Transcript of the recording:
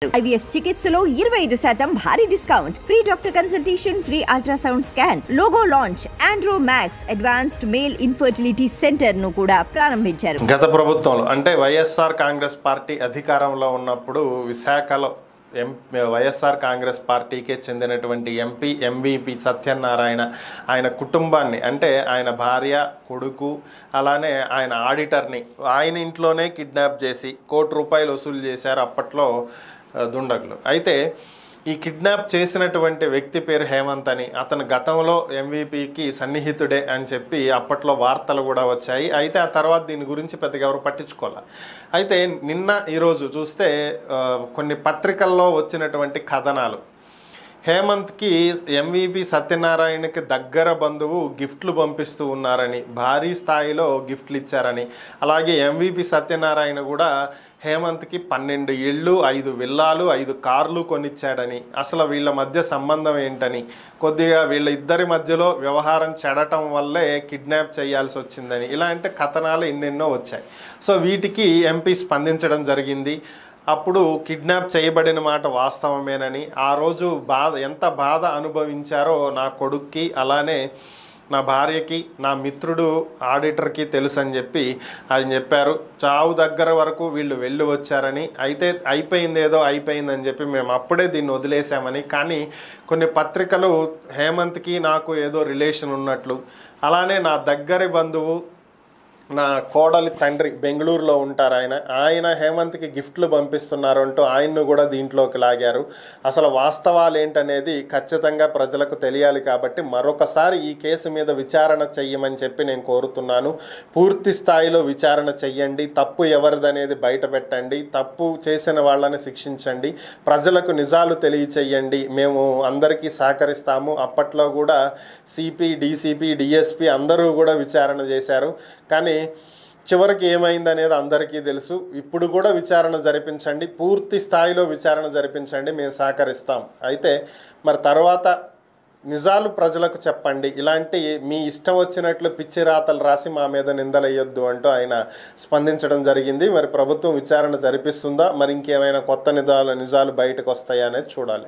IVF చికిత్సలో 25% భారీ discount, free doctor consultation, free ultrasound scan, logo launch, Andro max advanced male infertility centre ను కూడా ప్రారంభించారు. గత ప్రభుత్వంలో అంటే వైఎస్ఆర్ కాంగ్రెస్ పార్టీ అధికారంలో ఉన్నప్పుడు విశాఖలో వైఎస్ఆర్ కాంగ్రెస్ పార్టీకే చెందినటువంటి ఎంపీ ఎంవీపీ సత్యనారాయణ ఆయన కుటుంబాన్ని అంటే ఆయన భార్య, కొడుకు, అలానే ఆయన ఆడిటర్ని ఆయన ఇంట్లోనే కిడ్నాప్ చేసి ₹1 కోటి వసూలు చేశారు అప్పట్లో దుండగులు. అయితే ఈ కిడ్నాప్ చేసినటువంటి వ్యక్తి పేరు హేమంత్ అని, అతను గతంలో ఎంవీపీకి సన్నిహితుడే అని చెప్పి అప్పట్లో వార్తలు కూడా వచ్చాయి. అయితే ఆ తర్వాత దీని గురించి పెద్దగా ఎవరు పట్టించుకోవాలి. అయితే నిన్న ఈరోజు చూస్తే కొన్ని పత్రికల్లో వచ్చినటువంటి కథనాలు, హేమంత్కి ఎంవీపీ సత్యనారాయణకి దగ్గర బంధువు గిఫ్ట్లు పంపిస్తూ ఉన్నారని, భారీ స్థాయిలో గిఫ్ట్లు ఇచ్చారని, అలాగే ఎంవీపీ సత్యనారాయణ కూడా హేమంత్కి 12 ఇళ్ళు, 5 విల్లాలు, 5 కార్లు కొనిచ్చాడని, అసలు వీళ్ళ మధ్య సంబంధం ఏంటని, కొద్దిగా వీళ్ళ ఇద్దరి మధ్యలో వ్యవహారం చెడటం వల్లే కిడ్నాప్ చేయాల్సి వచ్చిందని, ఇలాంటి కథనాలు ఎన్నెన్నో వచ్చాయి. సో వీటికి ఎంపీ స్పందించడం జరిగింది. అప్పుడు కిడ్నాప్ చేయబడిన మాట వాస్తవమేనని, ఆ రోజు ఎంత బాధ అనుభవించారో నా కొడుక్కి, అలానే నా భార్యకి, నా మిత్రుడు ఆడిటర్కి తెలుసు అని చెప్పి ఆయన చెప్పారు. చావు దగ్గర వరకు వీళ్ళు వెళ్ళి వచ్చారని, అయితే అయిపోయింది ఏదో అయిపోయిందని చెప్పి మేము అప్పుడే దీన్ని వదిలేసామని, కానీ కొన్ని పత్రికలు హేమంత్కి నాకు ఏదో రిలేషన్ ఉన్నట్లు, అలానే నా దగ్గరి బంధువు నా కోడలి తండ్రి బెంగళూరులో ఉంటారు ఆయన హేమంత్కి గిఫ్ట్లు పంపిస్తున్నారు అంటూ ఆయన్ను కూడా దీంట్లోకి లాగారు. అసలు వాస్తవాలు ఏంటనేది ఖచ్చితంగా ప్రజలకు తెలియాలి. కాబట్టి మరొకసారి ఈ కేసు మీద విచారణ చెయ్యమని చెప్పి నేను కోరుతున్నాను. పూర్తి స్థాయిలో విచారణ చెయ్యండి, తప్పు ఎవరిదనేది బయట పెట్టండి, తప్పు చేసిన వాళ్ళని శిక్షించండి, ప్రజలకు నిజాలు తెలియచేయండి. మేము అందరికీ సహకరిస్తాము. అప్పట్లో కూడా సిపి, డీసీపీ, డిఎస్పీ అందరూ కూడా విచారణ చేశారు. కానీ చివరికి ఏమైందనేది అందరికీ తెలుసు. ఇప్పుడు కూడా విచారణ జరిపించండి, పూర్తి స్థాయిలో విచారణ జరిపించండి, మేము సహకరిస్తాం. అయితే మరి తర్వాత నిజాలు ప్రజలకు చెప్పండి, ఇలాంటి మీ ఇష్టం వచ్చినట్లు పిచ్చి రాతలు రాసి మా మీద నిందలేయొద్దు అంటూ ఆయన స్పందించడం జరిగింది. మరి ప్రభుత్వం విచారణ జరిపిస్తుందా, మరి ఇంకేమైనా కొత్త నిజాలు బయటకు వస్తాయా అనేది చూడాలి.